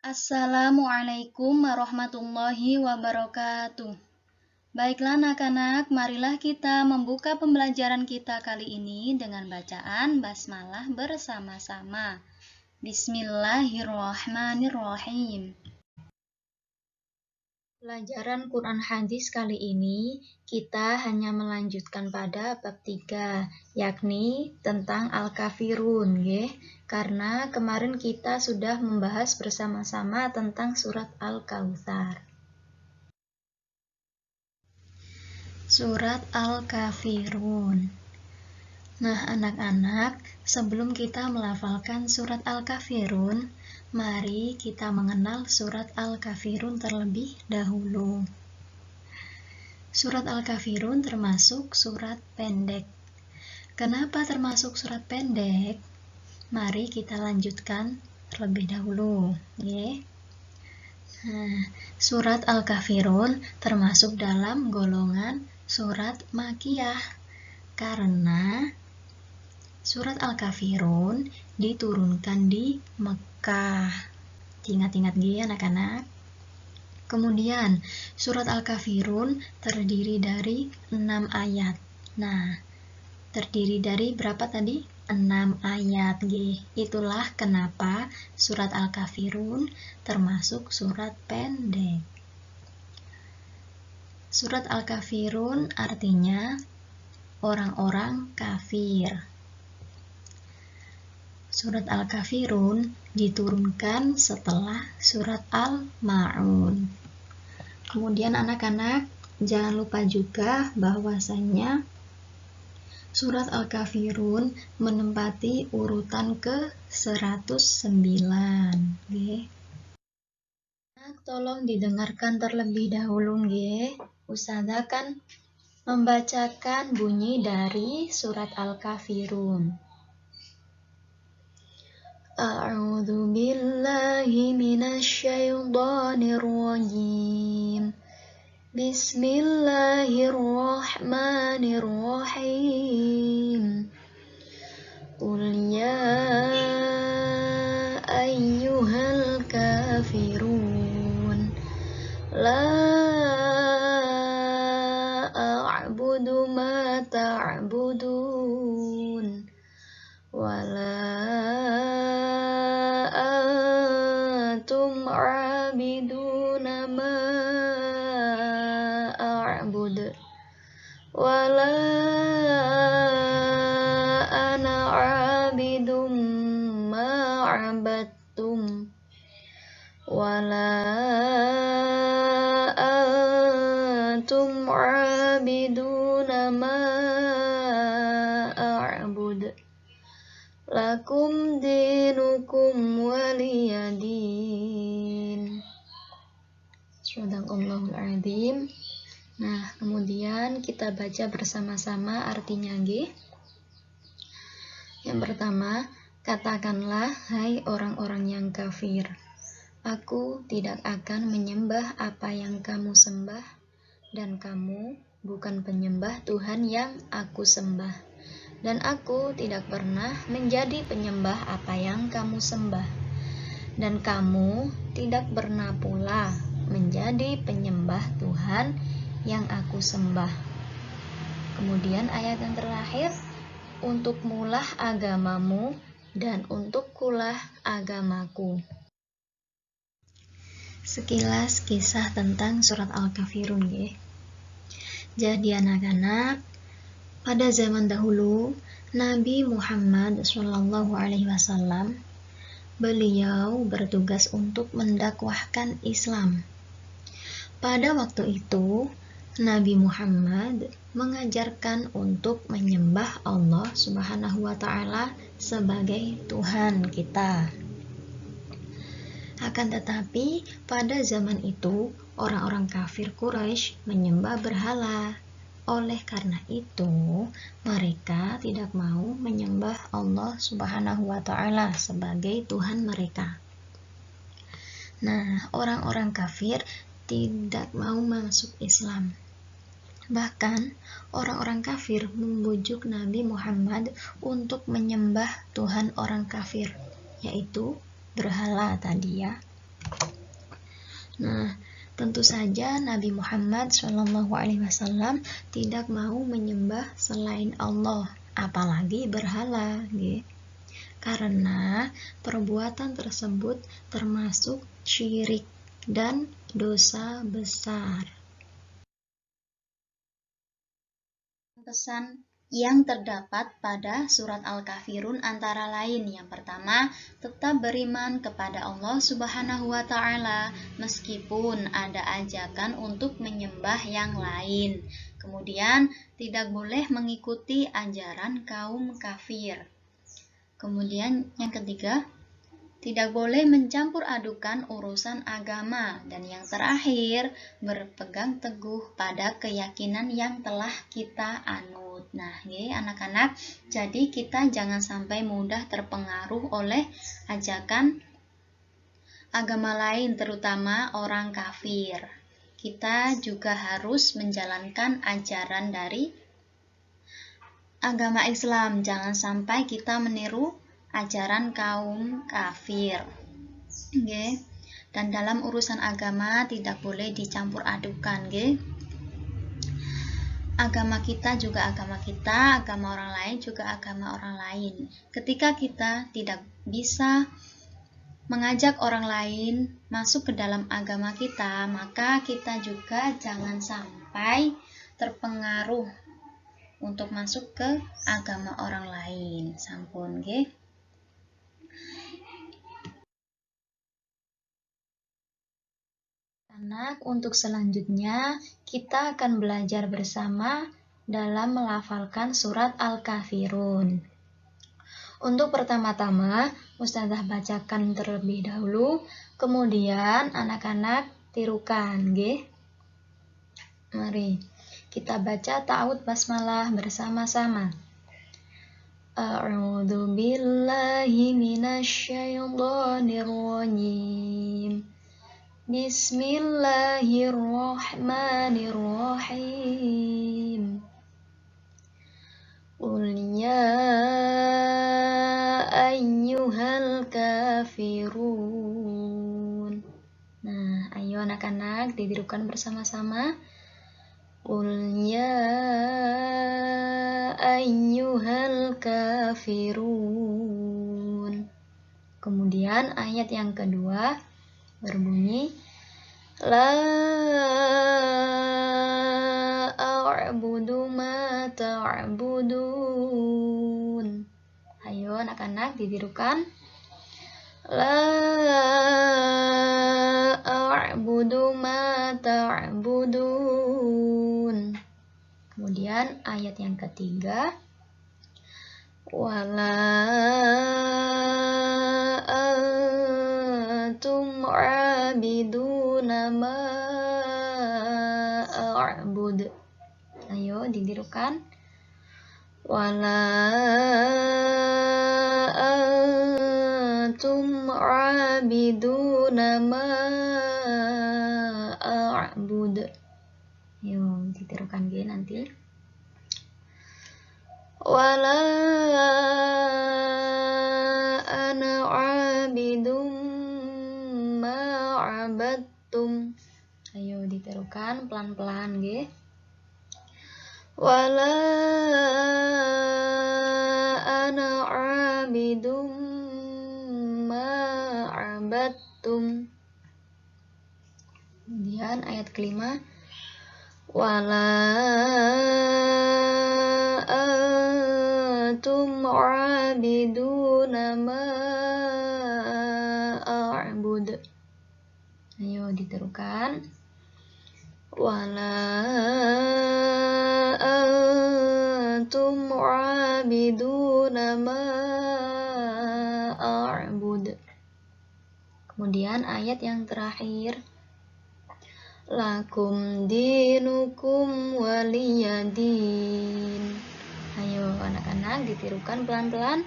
Assalamualaikum warahmatullahi wabarakatuh. Baiklah anak-anak, marilah kita membuka pembelajaran kita kali ini dengan bacaan basmalah bersama-sama. Bismillahirrahmanirrahim. Pelajaran Quran Hadis kali ini kita hanya melanjutkan pada bab 3, yakni tentang Al-Kafirun, karena kemarin kita sudah membahas bersama-sama tentang surat Al-Kautsar. Surat Al-Kafirun. Nah, anak-anak, sebelum kita melafalkan surat Al-Kafirun, mari kita mengenal surat Al-Kafirun terlebih dahulu. Surat Al-Kafirun termasuk surat pendek. Kenapa termasuk surat pendek? Mari kita lanjutkan terlebih dahulu, Nah, surat Al-Kafirun termasuk dalam golongan surat Makkiyah karena surat Al-Kafirun diturunkan di Mekah. Ingat-ingat anak-anak. Kemudian, surat Al-Kafirun terdiri dari 6 ayat. Nah, terdiri dari berapa tadi? 6 ayat, Itulah kenapa surat Al-Kafirun termasuk surat pendek. Surat Al-Kafirun artinya orang-orang kafir. Surat Al-Kafirun diturunkan setelah surat Al-Ma'un. Kemudian anak-anak, jangan lupa juga bahwasanya surat Al-Kafirun menempati urutan ke-109. Tolong didengarkan terlebih dahulu, Ustazah akan membacakan bunyi dari surat Al-Kafirun. A'udzu billahi minasyaitonir rajim. Bismillahirrahmanirrahim. Qul ya ayyuhal kafirun la a'budu ma ta'budun wa la antum 'abiduna ma a'bud wa la ana 'abidum ma 'abadtum wa la antum 'abiduna ma a'bud lakum dinukum waliyadin. Sadaqallahul azim. Nah, kemudian kita baca bersama-sama artinya, Yang pertama, katakanlah, hai orang-orang yang kafir, aku tidak akan menyembah apa yang kamu sembah, dan kamu bukan penyembah Tuhan yang aku sembah, dan aku tidak pernah menjadi penyembah apa yang kamu sembah, dan kamu tidak pernah pula menjadi penyembah Tuhan yang aku sembah. Kemudian ayat yang terakhir, untukmulah agamamu dan untukkulah agamaku. Sekilas kisah tentang surat Al-Kafirun, Jadi anak-anak, pada zaman dahulu Nabi Muhammad SAW beliau bertugas untuk mendakwahkan Islam. Pada waktu itu Nabi Muhammad mengajarkan untuk menyembah Allah Subhanahu wa Ta'ala sebagai Tuhan kita. Akan tetapi pada zaman itu orang-orang kafir Quraisy menyembah berhala. Oleh karena itu mereka tidak mau menyembah Allah Subhanahu wa Ta'ala sebagai Tuhan mereka. Nah, orang-orang kafir tidak mau masuk Islam. Bahkan orang-orang kafir membujuk Nabi Muhammad untuk menyembah Tuhan orang kafir, yaitu berhala tadi, Nah, tentu saja Nabi Muhammad SAW tidak mau menyembah selain Allah, apalagi berhala, karena perbuatan tersebut termasuk syirik dan dosa besar. Pesan yang terdapat pada surat Al-Kafirun antara lain: yang pertama, tetap beriman kepada Allah Subhanahu wa Ta'ala meskipun ada ajakan untuk menyembah yang lain. Kemudian, tidak boleh mengikuti ajaran kaum kafir. Kemudian, yang ketiga, tidak boleh mencampur adukan urusan agama. Dan yang terakhir, berpegang teguh pada keyakinan yang telah kita anut. Nah, anak-anak, jadi kita jangan sampai mudah terpengaruh oleh ajakan agama lain, terutama orang kafir. Kita juga harus menjalankan ajaran dari agama Islam. Jangan sampai kita meniru ajaran kaum kafir. Dan dalam urusan agama tidak boleh dicampur adukan. Agama kita juga agama kita, agama orang lain juga agama orang lain. Ketika kita tidak bisa mengajak orang lain masuk ke dalam agama kita, maka kita juga jangan sampai terpengaruh untuk masuk ke agama orang lain. Sampun, Anak, untuk selanjutnya kita akan belajar bersama dalam melafalkan surat Al-Kafirun. Untuk pertama-tama, Ustazah bacakan terlebih dahulu, kemudian anak-anak tirukan, Mari kita baca ta'awudz basmalah bersama-sama. A'udzu billahi minasyaitonir rajim. Bismillahirrahmanirrahim. Qul ya ayyuhal kafirun. Nah, ayo anak-anak ditirukan bersama-sama. Qul ya ayyuhal kafirun. Kemudian ayat yang kedua berbunyi, la a'budu ma ta'budun. Ayo anak-anak ditirukan. La a'budu ma ta'budun. Kemudian ayat yang ketiga, wala antum abiduna ma a'bud. Ayo ditirukan. Wala antum abiduna ma a'bud. Ayo ditirukan nanti. Wala ana abidum ma abadtum. Ayo ditirukan pelan-pelan, Wala ana abidum ma abadtum. Kemudian ayat kelima, wala antum abiduna ma a'bud. Ayo ditirukan. Wala antum abiduna ma a'bud. Kemudian ayat yang terakhir, lakum dinukum waliyadin. Ayo anak-anak ditirukan pelan-pelan.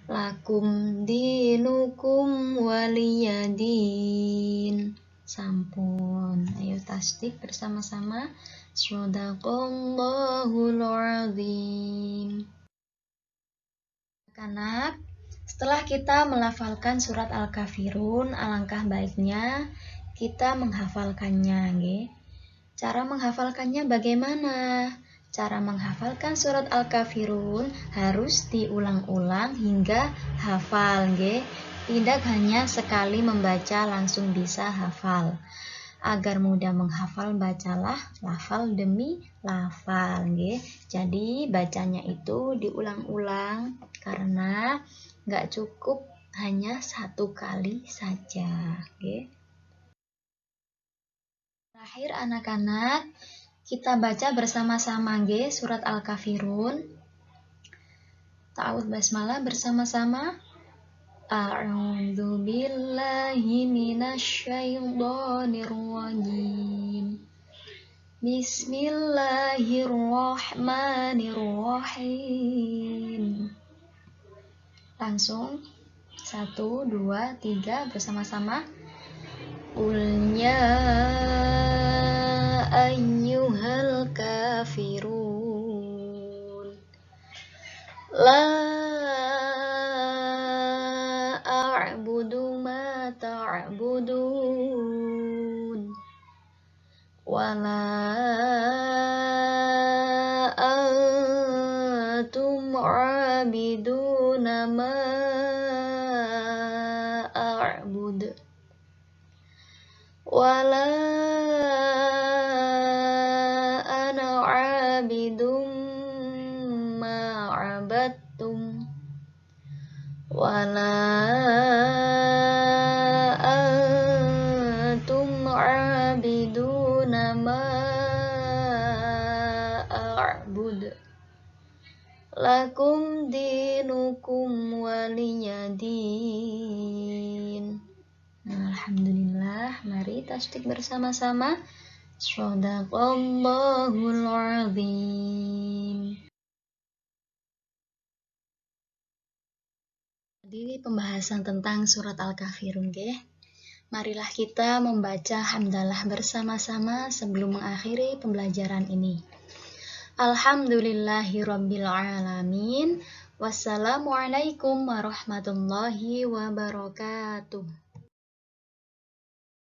Lakum dinukum waliyadin. Sampun. Ayo tasdik bersama-sama. Shadaqallahul azim. Anak-anak, Setelah kita melafalkan surat Al-Kafirun, alangkah baiknya kita menghafalkannya, nggih. Cara menghafalkannya bagaimana? Cara menghafalkan surat Al-Kafirun harus diulang-ulang hingga hafal, nggih. Tidak hanya sekali membaca langsung bisa hafal. Agar mudah menghafal, bacalah lafal demi lafal, nggih. Jadi bacanya itu diulang-ulang karena nggak cukup hanya satu kali saja, nggih. Terakhir anak-anak, kita baca bersama-sama nggih surat Al-Kafirun. Ta'awudz basmalah bersama-sama. A'udzu billahi minasy syaithanir rajim. Bismillahirrahmanirrahim. Langsung 1, 2, 3 bersama-sama. Qul ya ayyuhal kafirun la a'budu ma ta'budun wala antum 'abiduna ma a'bud wala ana 'abidum ma 'abadtum wala antum 'abiduna ma a'bud lakum dinukum waliyadin. Alhamdulillah, mari tasdik bersama-sama. Shadaqallahul azim. Jadi pembahasan tentang surat Al-Kafirun, nggih. Marilah kita membaca hamdalah bersama-sama sebelum mengakhiri pembelajaran ini. Alhamdulillahirabbil alamin. Wassalamualaikum warahmatullahi wabarakatuh.